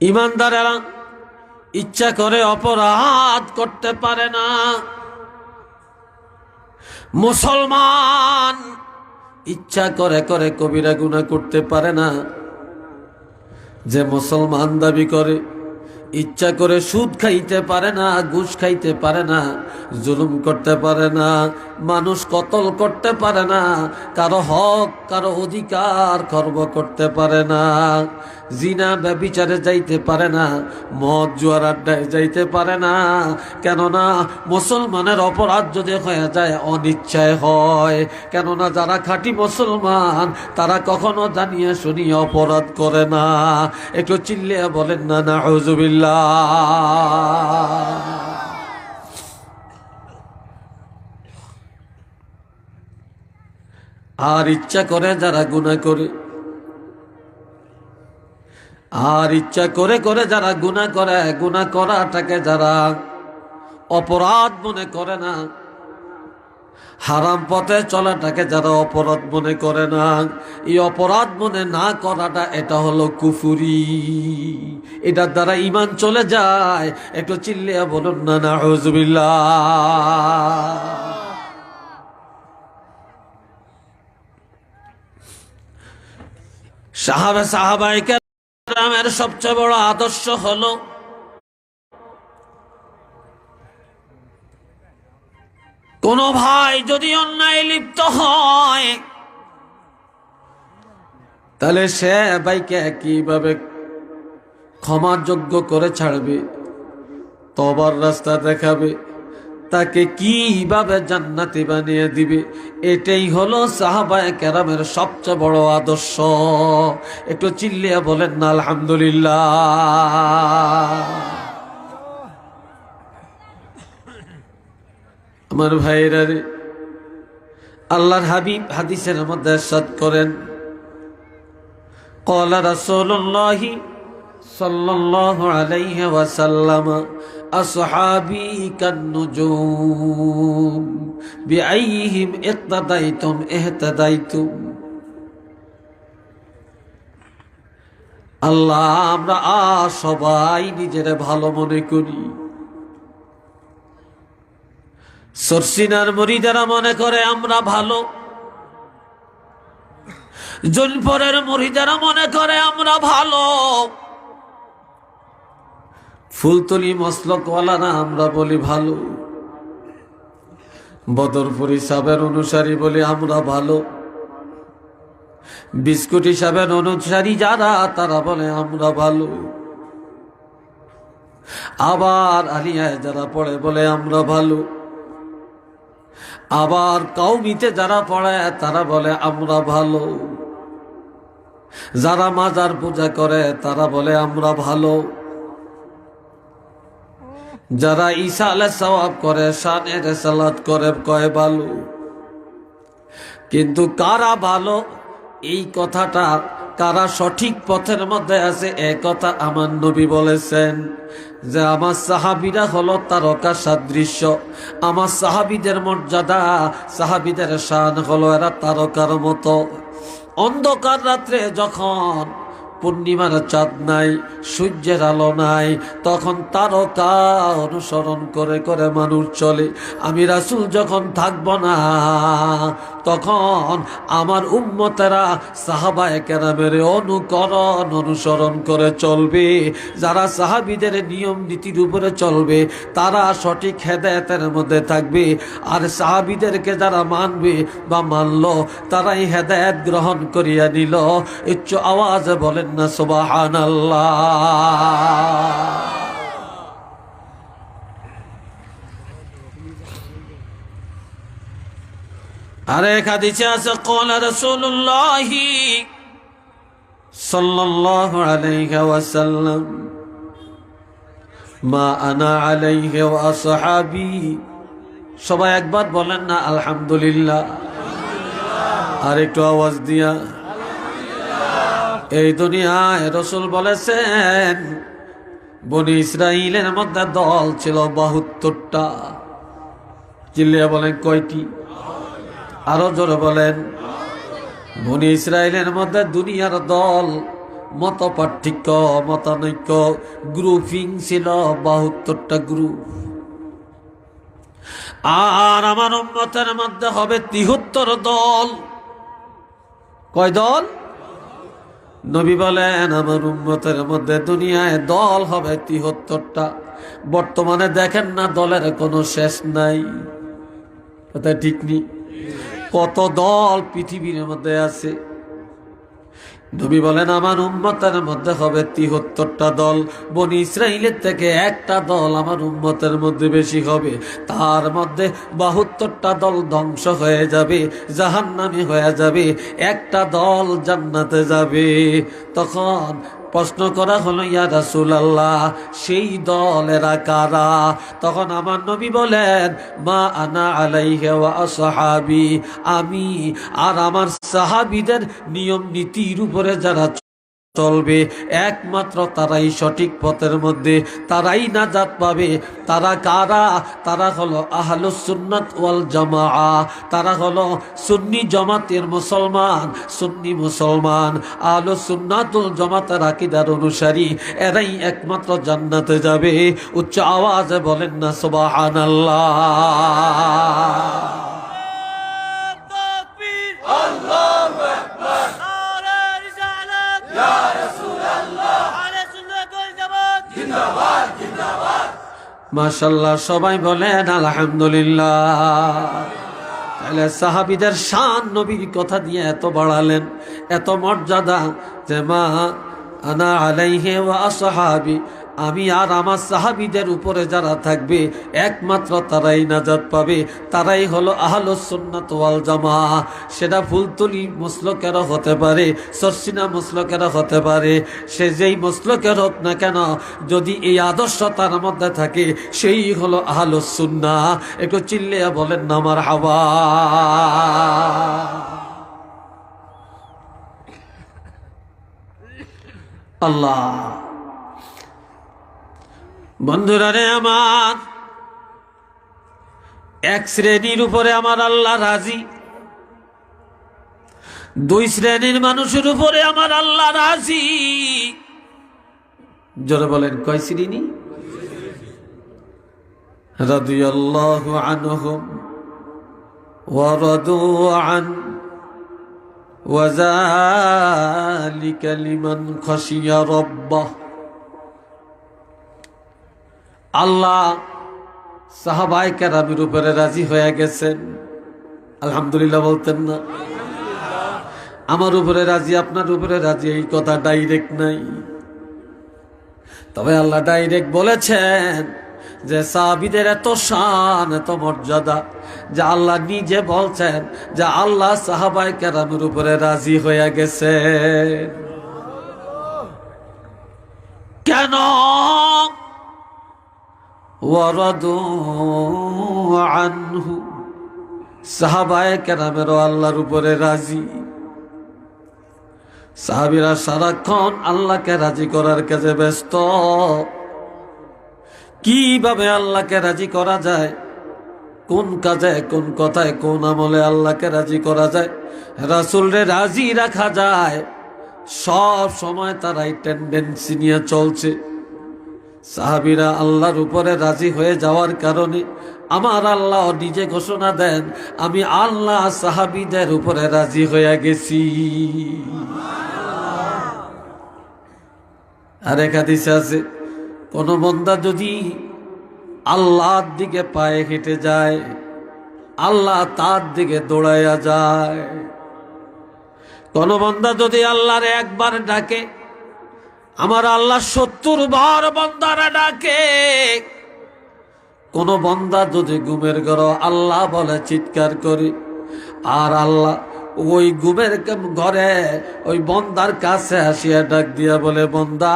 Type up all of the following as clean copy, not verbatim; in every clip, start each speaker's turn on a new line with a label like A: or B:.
A: ইমানদারেরা ইচ্ছা করে অপরাধ করতে পারে না। মুসলমান ইচ্ছা করে করে কবিরা গুনাহ করতে পারে না। যে মুসলমান দাবি করে ইচ্ছা করে সুদ খাইতে পারে না, ঘুষ খাইতে পারে না, জুলুম করতে পারে না, মানুষ কতল করতে পারে না, কারো হক কারো অধিকার খর্ব করতে পারে না, জিনা ব্যভিচারে যাইতে পারে না, মদ জুয়ার আড্ডায় যাইতে পারে না। কেননা মুসলমানের অপরাধ যদি হয়ে যায় অনিচ্ছায় হয়। কেননা যারা খাঁটি মুসলমান তারা কখনো জানিয়ে শুনিয়ে অপরাধ করে না। একটু চিল্লিয়ে বলেন না নাউযুবিল্লাহ। আর ইচ্ছা করে যারা গুনাহ করে, আর ইচ্ছা করে করে যারা গুনাহ করে, গুনাহ করাটাকে যারা অপরাধ মনে করে না, হারাম পথে চলাটাকে যারা অপরাধ মনে করে না, এই অপরাধ মনে না করাটা এটা হলো কুফরি। এটার দ্বারা ঈমান চলে যায়। একটু চিল্লিয়া বলুন না নাউযুবিল্লাহ। সাহাবায়ে কেরামের সবচেয়ে বড় আদর্শ হলো কোন ভাই যদি অন্যায় লিপ্ত হয় তাহলে সে ভাইকে কিভাবে ক্ষমাযোগ্য করে ছাড়বে, তওবার রাস্তা দেখাবে, তাকে কিভাবে জান্নাতি বানিয়ে দিবে, এটাই হলো সাহাবায়ে কেরামের সবচেয়ে বড় আদর্শ। একটু চিল্লিয়া বলেন না আলহামদুলিল্লাহ। আমার ভাইরা রে, আল্লাহর হাবিব হাদিসের মধ্যে ইরশাদ করেন, ক্বালা রাসূলুল্লাহ সাল্লাল্লাহু আলাইহি ওয়াসাল্লাম আসহাবী কান্নুজুম বিআইহিম ইক্তাদাইতুম ইহতাদাইতুম। আল্লাহ, আমরা সবাই নিজের ভালো মনে করি। সরসিনার মুরিদারা মনে করে আমরা ভালো, জোনপুরের মুরিদারা মনে করে আমরা ভালো, ফুলতলি মসলকওয়ালারা আমরা বলি ভালো, বদরপুরি সাহেবের অনুসারী বলি আমরা ভালো, বিস্কুটি সাহেবের অনুসারী যারা তারা বলে আমরা ভালো, আবার আলিয়ায় যারা পড়ে বলে আমরা ভালো, আবার কওমিতে যারা পড়ে তারা বলে আমরা ভালো, যারা মাজার পূজা করে তারা বলে আমরা ভালো, যারা ঈসা আলাইহিস সালাম করে শানের সালাত করে কয় ভালো। কিন্তু কারা ভালো এই কথাটা, কারা সঠিক পথের মধ্যে আছে এই কথা আমার নবী বলেছেন যে আমার সাহাবীরা হলো তারকা সাদৃশ্য। আমার সাহাবীদের মর্যাদা, সাহাবীদের শান হলো এরা তারকার মতো। অন্ধকার রাত্রে যখন পূর্ণিমার চাঁদ নাই, সূর্যের আলো নাই, তখন তারকা অনুসরণ করে করে মানুষ চলে। আমি রাসূল যখন থাকব না তখন আমার উম্মতেরা সাহাবায়ে কেরামের অনুকরণ অনুসরণ করে চলবে। যারা সাহাবীদের নিয়ম নীতির উপরে চলবে তারা সঠিক হেদায়েতের মধ্যে থাকবে, আর সাহাবীদেরকে যারা মানবে বা মানল তারাই হেদায়েত গ্রহণ করিয়া নিল। উচ্চ আওয়াজে বলেন না সুবহানাল্লাহ। আরেক হাদিসে আছে, ক্বালা রাসূলুল্লাহ সাল্লাল্লাহু আলাইহি ওয়াসাল্লাম মা আনা আলাইহি ওয়া আসহাবী। সবাই একবার বলেন না আলহামদুলিল্লাহ। আর একটু আওয়াজ দিয়া। এই দুনিয়ায় রাসূল বলেছেন বনি ইসরাইলের মধ্যে দল ছিল ৭২টা। চিল্লিয়া বলেন কয়টি? আরো জোরে বলেন। বনি ইসরাইলের মধ্যে দুনিয়ার দল মত পার্থক্য মতানৈক্য, গ্রুপিং ছিল 72টা গ্রুপ। আর আমার উম্মতের মধ্যে হবে 73 দল। কয় দল? নবী বলেন আমার উম্মতের মধ্যে দুনিয়ায় দল হবে 73টা। বর্তমানে দেখেন না দলের কোনো শেষ নাই, কথা ঠিক নেই। কত দল পৃথিবীর মধ্যে আছে। নবী বলেন আমার উম্মতের মধ্যে হবে 73টা দল। বনি ইসরাইলের থেকে একটা দল আমার উম্মতের মধ্যে বেশি হবে। তার মধ্যে 72টা দল ধ্বংস হয়ে যাবে, জাহান্নামী হয়ে যাবে, একটা দল জান্নাতে যাবে। তখন প্রশ্ন করা হলো ইয়া রাসূলুল্লাহ, সেই দলেরা কারা? তখন আমার নবী বলেন মা আনা আলাইহি ওয়া আসহাবি, আমি আর আমার সাহাবীদের নিয়ম নীতির উপরে যারা চলবে একমাত্র তারাই সঠিক পথের মধ্যে, তারাই নাজাত পাবে। তারা কারা? তারা হলো আহলুস সুন্নাত ওয়াল জামাআহ। তারা হলো সুন্নি জামাতের মুসলমান, সুন্নি মুসলমান, আহলুস সুন্নাতুল জামাতের আকীদার অনুসারী। এরাই একমাত্র জান্নাতে যাবে। উচ্চ আওয়াজে বলেন না সুবহানাল্লাহ। মাশাআল্লাহ, সবাই বলেন আলহামদুলিল্লাহ। তাহলে সাহাবীদের শান নবীর কথা দিয়ে এত বাড়ালেন, এত মর্যাদা যে মা আনা আলাইহি ওয়া আসহাবি, আমি আর আমার সাহাবীদের উপরে যারা থাকবে একমাত্র তারাই নাজাত পাবে। তারাই হলো আহলুস সুন্নাত ওয়াল জামাআহ। সেটা ফুলতলি মুসলকেরও হতে পারে, সরসিনা মুসলকেরও হতে পারে, সে যেই মুসলকের হোক না কেন, যদি এই আদর্শ তার মধ্যে থাকে সেই হলো আহলুস সুন্নাহ। একটু চিল্লিয়া বলেন না মারহাবা। আল্লাহ। বন্ধুরা রে আমার, এক শ্রেণীর উপরে আমার আল্লাহ রাজি, দুই শ্রেণীর মানুষের উপরে আমার আল্লাহ রাজি। জোরে বলেন কয় শ্রেণী? রাদিয়াল্লাহু আনহুম ওয়া রাদু আন ওয়া যালিকা লিমান খাশিয়া রাব্বাহ। আল্লাহ সাহাবায়ে কেরামের উপরে রাজি হয়ে গেছেন। আলহামদুলিল্লাহ বলতেন না? আমার উপরে রাজি, আপনার উপরে রাজি, এই কথা ডাইরেক্ট নাই। তবে আল্লাহ ডাইরেক্ট বলেছেন যে সাহাবীদের এত শান, এত মর্যাদা যে আল্লাহ নিজে বলছেন যে আল্লাহ সাহাবায়ে কেরামের উপরে রাজি হয়ে গেছেন। কেন? ওয়ারাদু আনহু, সাহাবায়ে কেরামেরও আল্লাহর উপরে রাজি। সাহাবীরা সারাক্ষণ আল্লাহকে রাজি করার কাজে ব্যস্ত। কিভাবে আল্লাহকে রাজি করা যায়, কোন কাজে, কোন কথায়, কোন আমলে আল্লাহকে রাজি করা যায়, রাসূলরে রাজি রাখা যায়, সব সময় তারাই টেন্ডেন্সি নিয়ে চলছে। সাহাবীরা আল্লাহর উপরে রাজি হয়ে যাওয়ার কারণে আমার আল্লাহ নিজে ঘোষণা দেন আমি আল্লাহ সাহাবীদের উপরে রাজি হয়ে গেছি। আর এক হাদিসে আছে, কোন বান্দা যদি আল্লাহর দিকে পায়ে হেঁটে যায়, আল্লাহ তার দিকে দৌড়াইয়া যায়। কোন বান্দা যদি আল্লাহর একবার ডাকে, আমার আল্লাহ 70 বার বান্দারা ডাকে। কোন বান্দা যদি ঘুমের ঘরে আল্লাহ বলে চিৎকার করে, আর আল্লাহ ওই ঘুমের ঘরে ওই বান্দার কাছে আসিয়া ডাক দিয়া বলে, বান্দা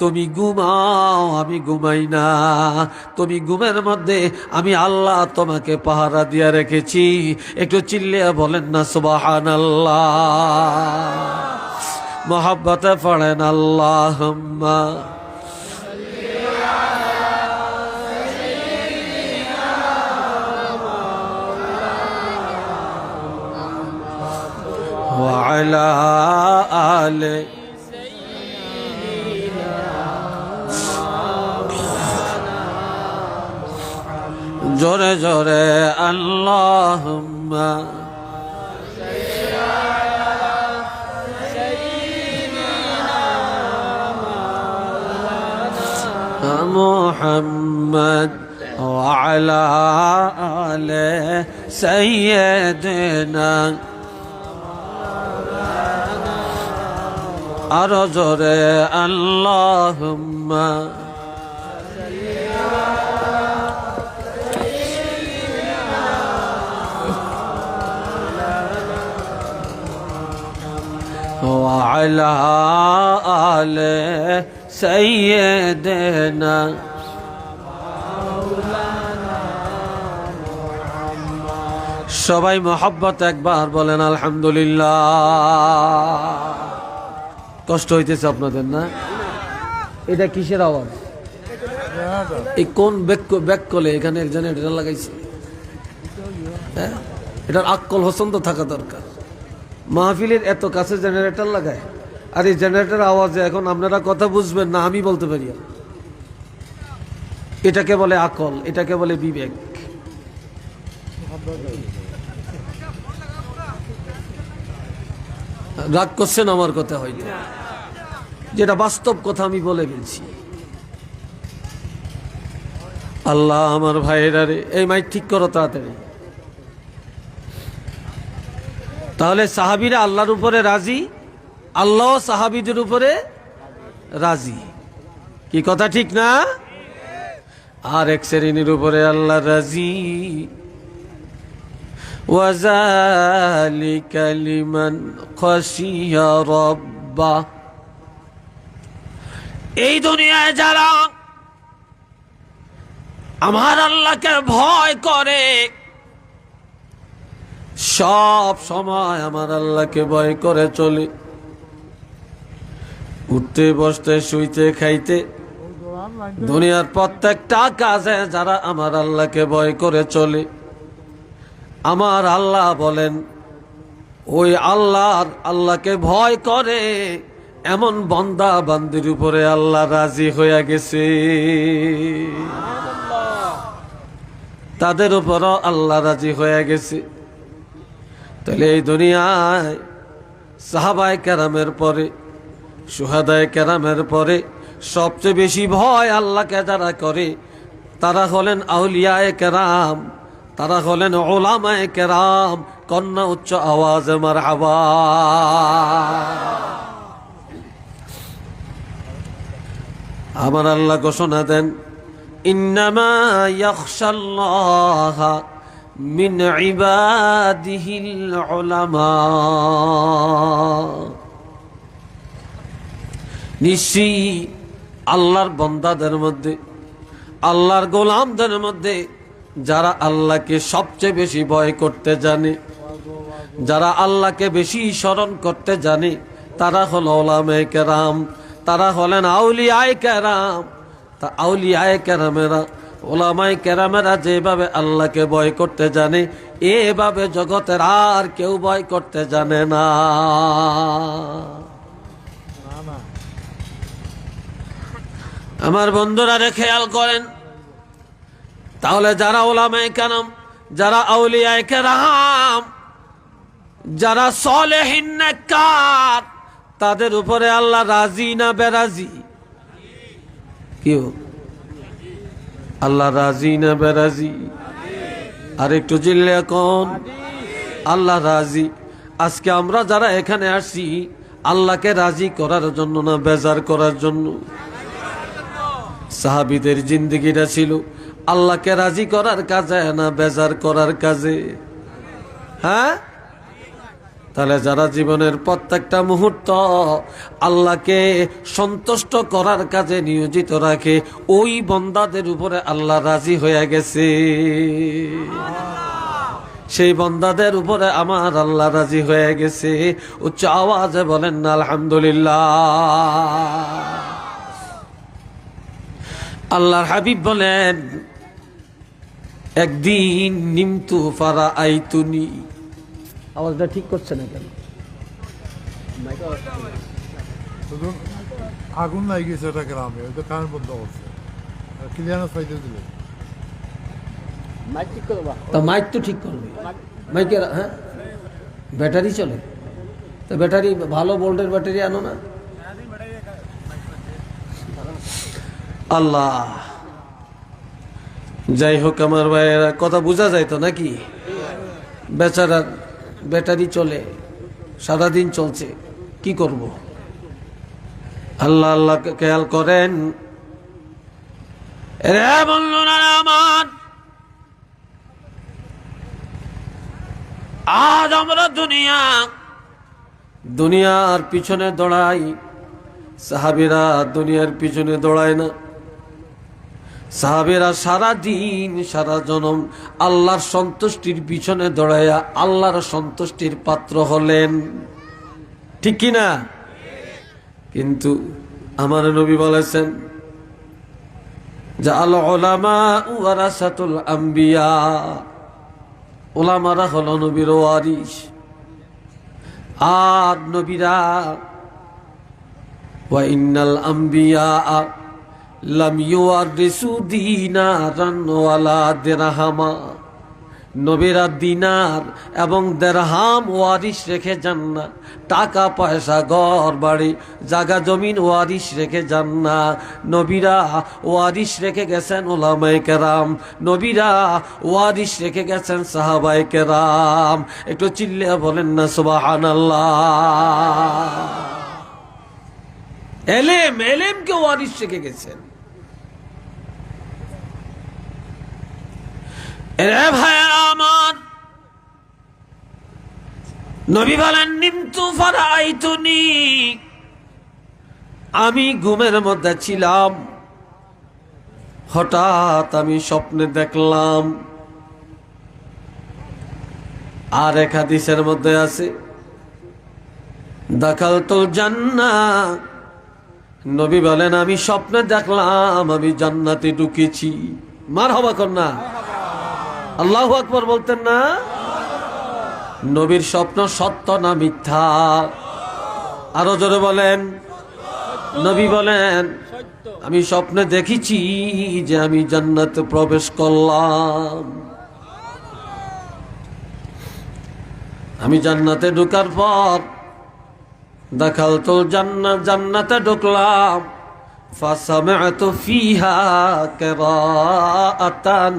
A: তুমি ঘুমাও, আমি ঘুমাই না, তুমি ঘুমের মধ্যে আমি আল্লাহ তোমাকে পাহারা দিয়া রেখেছি। একটু চিল্লিয়া বলেন না সুবহানাল্লাহ। মোহাব্বতে পড়েন আল্লাহুম্মা ওয়া আলা আলি জোরে জোরে আল্লাহুম্মা মুহাম্মদ ওয়া আলা আলি সাইয়্যিদিনা আরো জোরে আল্লাহুম্মা ওয়া আলা আলি সাইয়্যিদিনা সবাই মোহাব্বত একবার বলেন আলহামদুলিল্লাহ। কষ্ট হইতেছে আপনাদের না? এটা কিসের আওয়াজ? এই কোন ব্যাককলে এখানে জেনারেটর লাগাইছে? হ্যাঁ, এটার আক্কল হোসেন তো থাকা দরকার। মাহফিলের এত কাছে জেনারেটর লাগায়, আর এই জেনারেটর আওয়াজে এখন আপনারা কথা বুঝবেন না, আমি বলতে পারি। এটাকে বলে আকল, এটাকে বলে বিবেক। রাগ করছেন আমার কথা, হয়তো যেটা বাস্তব কথা আমি বলে ফেলছি। আল্লাহ আমার ভাইয়েরা রে, এই মাইক ঠিক করো তাড়াতাড়ি। তাহলে সাহাবীরা আল্লাহর উপরে রাজি, আল্লাহ সাহাবীদের উপরে রাজি। কি কথা ঠিক না? আর এক শ্রেণীর উপরে আল্লাহ রাজি। ওয়াযালিকা লিমান খাশিয়া রাব্বা। এই দুনিয়ায় যারা আমার আল্লাহকে ভয় করে, সব সময় আমার আল্লাহকে ভয় করে চলে, উঠতে বসতে শুইতে খাইতে দুনিয়ার প্রত্যেকটা কাজে যারা আমার আল্লাহকে ভয় করে চলে, আমার আল্লাহ বলেন ওই আল্লাহকে ভয় করে এমন বান্দা বান্দির উপরে আল্লাহ রাজি হয়ে গেছে। তাদের উপরও আল্লাহ রাজি হয়ে গেছে। তাহলে এই দুনিয়ায় সাহাবায়ে কেরামের পরে, শুহাদায়ে কেরামের পরে সবচেয়ে বেশি ভয় আল্লাহকে যারা করে তারা হলেন আউলিয়ায়ে কেরাম, তারা হলেন উলামায়ে কেরাম। কন্যা উচ্চ আওয়াজে মারহাবা। আমার আল্লাহ ঘোষণা দেন, ইন্নামা ইয়াখশাল্লাহা মিন ইবাদিহিল উলামা। নিশ্চয়ই আল্লাহর বান্দাদের মধ্যে, আল্লাহর গোলামদের মধ্যে যারা আল্লাহকে সবচেয়ে বেশি ভয় করতে জানে, যারা আল্লাহকে বেশি স্মরণ করতে জানে, তারা হল উলামায়ে কেরাম, তারা হলেন আউলিয়ায়ে কেরাম। তা আউলিয়ায়ে কেরামেরা, উলামায়ে কেরামেরা যেভাবে আল্লাহকে ভয় করতে জানে, এভাবে জগতের আর কেউ ভয় করতে জানে না। আমার বন্ধুরা রে খেয়াল করেন, তাহলে যারা উলামায়ে কেরাম, যারা আউলিয়ায়ে কেরাম, যারা সালেহিন নেককার, তাদের উপরে আল্লাহ রাজি না বেরাজি? কি আল্লাহ রাজি না বেরাজি? আর একটু জিল্লে কোন আল্লাহ রাজি। আজকে আমরা যারা এখানে আসছি আল্লাহকে রাজি করার জন্য না বেজার করার জন্য? সাহাবীদের জিন্দেগিটা ছিল আল্লাহকে রাজি করার কাজে না বেজার করার কাজে? হ্যাঁ, তাহলে যারা জীবনের প্রত্যেকটা মুহূর্ত আল্লাহকে সন্তুষ্ট করার কাজে নিয়োজিত রাখে, ওই বান্দাদের উপরে আল্লাহ রাজি হয়ে গেছে। সেই বান্দাদের উপরে আমার আল্লাহ রাজি হয়ে গেছে। উচ্চ আওয়াজে বলেন না আলহামদুলিল্লাহ। আল্লাহর হাবিব বলেন, একদিন নিমতু ফারা আইতুনি। আওয়াজটা ঠিক করছে না কেন?
B: আগুন লাগে গেছে এটা গ্রামে, ওই তো কারেন্ট বন্ধ করছে, ক্লিয়ারেন্স পাইতে দিল।
A: তা মাইক তো ঠিক করবে, মাইকের হ্যাঁ ব্যাটারি চলে, তো ব্যাটারি ভালো ভোল্টের ব্যাটারি আনো না। আল্লাহ, যাই হোক আমার ভাইয়েরা, কথা বোঝা যায় তো নাকি? বেচারা ব্যাটারি চলে, সারাদিন চলছে, কি করব? আল্লাহ আল্লাহ খেয়াল করেন। রে বন্ধুরা আমার, আজ আমরা দুনিয়ার পিছনে দৌড়াই, সাহাবীরা দুনিয়ার পিছনে দৌড়ায় না। সাহাবীরা সারা দিন সারা জনম আল্লাহর সন্তুষ্টির পিছনে দৌড়াইয়া আল্লাহর সন্তুষ্টির পাত্র হলেন, ঠিক কিনা? কিন্তু আমার নবী বলেছেন যে আল উলামা ওয়ারাসাতুল আম্বিয়া, উলামারা হলো নবীর ওয়ারিস। আর নবীরা ওয়া ইন্নাল আম্বিয়া লাম ইউয়ারিসু দিনারান ওয়ালা দিরহামা, নবীরা দিনার এবং দিরহাম ওয়ারিস রেখে যান না, টাকা পয়সা ঘর বাড়ি জায়গা জমিন ওয়ারিস রেখে যান না। নবীরা ওয়ারিস রেখে গেছেন উলামায়ে কেরাম, নবীরা ওয়ারিস রেখে গেছেন সাহাবায়ে কেরাম। একটু চিল্লিয়ে বলেন না সুবহানাল্লাহ। এলেমকে ওয়ারিস রেখে গেছেন। এরে ভাইরা আমার, নবী বলেন নিমতু ফারাইতুনি, আমি ঘুমের মধ্যে ছিলাম, হঠাৎ আমি স্বপ্নে দেখলাম। আর এক হাদিসের মধ্যে আছে দাখালতুল জান্নাহ, নবী বলেন আমি স্বপ্নে দেখলাম আমি জান্নাতে ঢুকেছি। মারহাবা কন্যা, আল্লাহু আকবার বলতেন না? নবীর স্বপ্ন সত্য না মিথ্যা? আরো জোরে বলেন। নবী বলেন আমি স্বপ্নে দেখেছি যে আমি জান্নাতে প্রবেশ করলাম। আমি জান্নাতে ঢোকার পর দাখালতুল জান্নাহ, জান্নাতে ঢুকলাম। ফাসামি'তু ফিহা কিরাআতান,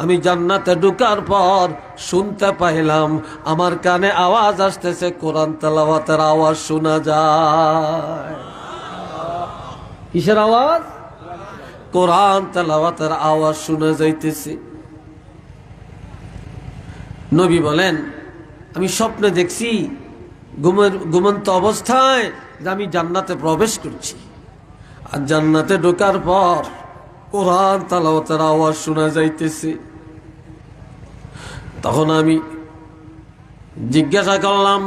A: আমি জান্নাতে ঢোকার পর শুনতে পাইলাম, আমার কানে আওয়াজ আসতেছে, কোরআন তেলাওয়াতের আওয়াজ শোনা যায়। কিসের আওয়াজ? কোরআন তেলাওয়াতের আওয়াজ শোনা যাইতেছে। নবী বলেন আমি স্বপ্নে দেখছি ঘুমন্ত অবস্থায় যে আমি জান্নাতে প্রবেশ করছি, আর জান্নাতে ঢোকার পর কোরআন তেলাওয়াতের আওয়াজ শোনা যাইতেছে। তখন আমি জিজ্ঞাসা করলাম,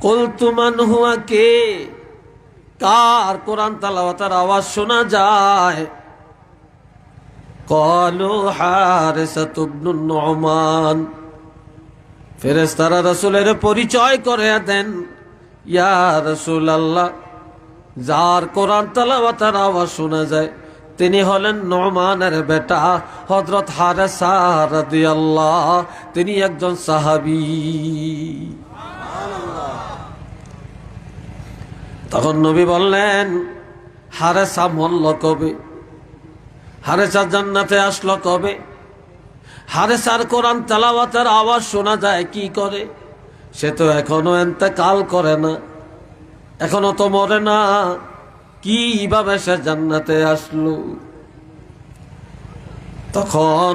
A: কুলতু মান হুয়া, কে, কার কোরআন তেলাওয়াতের আওয়াজ শোনা যায়? ক্বালু হারিসাতু ইবনুন নু'মান। ফেরেশতারা রাসূলের পরিচয় করে দেন, ইয়া রাসূলুল্লাহ, যার কোরআন তেলাওয়াতের আওয়াজ শোনা যায় তিনি হলেন নু'মানের বেটা হযরত হারিসা রাদিয়াল্লাহ, তিনি একজন সাহাবী। তখন নবী বললেন হারিসা মরল কবে? হারিসা জান্নাতে আসলো কবে? হারিসার কোরআন তেলাওয়াতের আওয়াজ শোনা যায় কি করে? সে তো এখনো ইন্তেকাল করে না, এখনো তো মরে না, কিভাবে সে জান্নাতে আসলো? তখন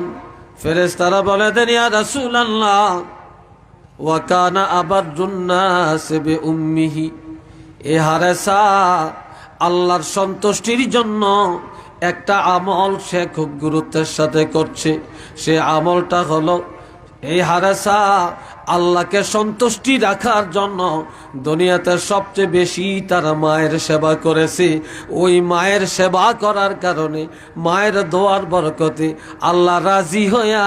A: ফেরেশতারা বলে দেন, ইয়া রাসূলুল্লাহ, ওয়া কানা আবারুন নাস বিউম্মিহি, এ হারিসা আল্লাহর সন্তুষ্টির জন্য একটা আমল সে খুব গুরুত্বের সাথে করছে। সে আমলটা হলো এই হারিসা আল্লাহকে সন্তুষ্টি রাখার জন্য দুনিয়াতে সবচেয়ে বেশি তারা মায়ের সেবা করেছে। ওই মায়ের সেবা করার কারণে, মায়ের দোয়ার বরকতে আল্লাহ রাজি হইয়া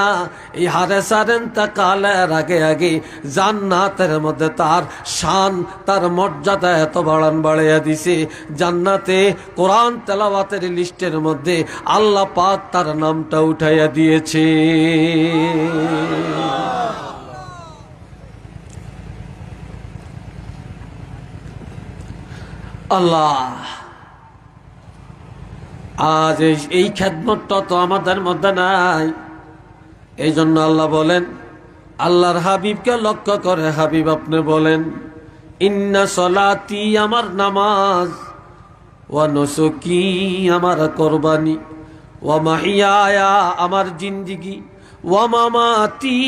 A: এই হারেসার ইন্তেকালের আগে আগে জান্নাতের মধ্যে তার শান, তার মর্যাদা এত বাড়াইয়া দিছে, জান্নাতে কোরআন তেলাওয়াতের লিস্টের মধ্যে আল্লাহ পাক তার নামটা উঠাইয়া দিয়েছে। আল্লাহ আজ এই খেদমতটা তো আমাদের মধ্যে নাই। এই জন্য আল্লাহ বলেন, আল্লাহর হাবিবকে লক্ষ্য করে হাবিব আপনি বলেন, ইন্না সলাতি আমার নামাজ, ওয়া নুসুকি আমার কোরবানি, ওয়া মাহিয়ায়া আমার জিন্দিগি, ওয়া মামাতি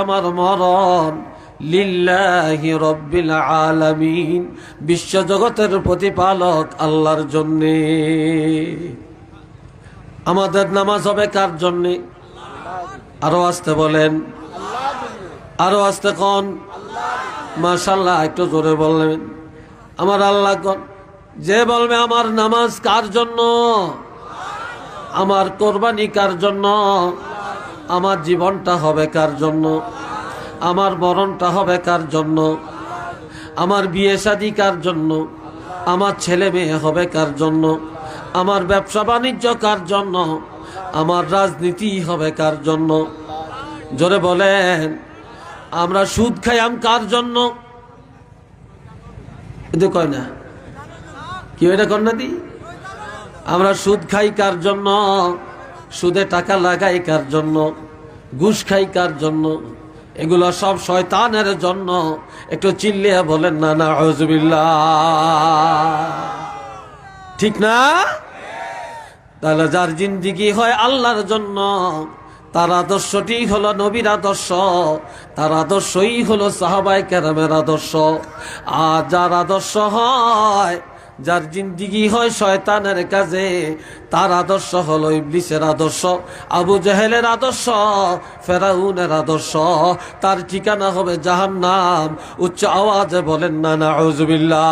A: আমার মরণ, লিল্লাহি রব্বিল আলামিন বিশ্ব জগতের প্রতিপালক আল্লাহর জন্যে। আমাদের নামাজ হবে কার জন্যে? আরো আসতে বলেন, আরো আসতে কোন? মাশাআল্লাহ, একটু জোরে বললেন। আমার আল্লাহ কোন? যে বলবে আমার নামাজ কার জন্য, আমার কোরবানি কার জন্য, আমার জীবনটা হবে কার জন্য, আমার মরণটা হবে কার জন্য, আমার বিয়ে শাদী কার জন্য, আমার ছেলে মেয়ে হবে কার জন্য, আমার ব্যবসা বাণিজ্য কার জন্য, আমার রাজনীতি হবে কার জন্য? জোরে বলেন। আমরা সুদ খাইয়াম কার জন্য? কিন্তু কয় না, কি এটা কন্যা দি? আমরা সুদ খাই কার জন্য? সুদে টাকা লাগাই কার জন্য? ঘুষ খাই কার জন্য? এগুলো সব শয়তানের জন্য। একটু চিল্লিয়া বলেন না নাউযুবিল্লাহ, ঠিক না? তাহলে যার জিন্দিগি হয় আল্লাহর জন্য, তার আদর্শটি হলো নবীর আদর্শ, তার আদর্শই হলো সাহাবায়ে কেরামের আদর্শ। আর যার আদর্শ হয়, যার জিন্দিগি হয় শয়তানের কাজে, তার আদর্শ হলো ইবলিসের আদর্শ, আবু জেহেলের আদর্শ, ফেরাউনের আদর্শ। তার ঠিকানা হবে জাহান্নাম। উচ্চ আওয়াজে বলেন না নাউযুবিল্লাহ।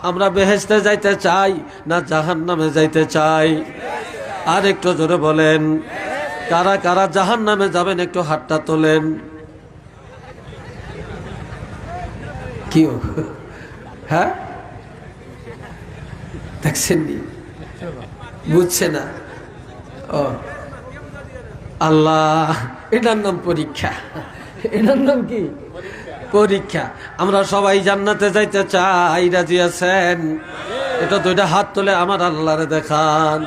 A: আমরা বেহেশতে যাইতে চাই না জাহান্নামে যাইতে চাই? আর একটু জোরে বলেন, কারা কারা জাহান্নামে যাবেন একটু হাতটা তোলেন। কি হ্যাঁ, দেখছেন নি? বুঝছে না? ও আল্লাহ, এটার নাম পরীক্ষা। এটার নাম কি? পরীক্ষা। আমরা সবাই জান্নাতে যাইতে চাই, রাজি আছেন? এটা দুইটা হাত তুলে আমার আল্লাহরে দেখান।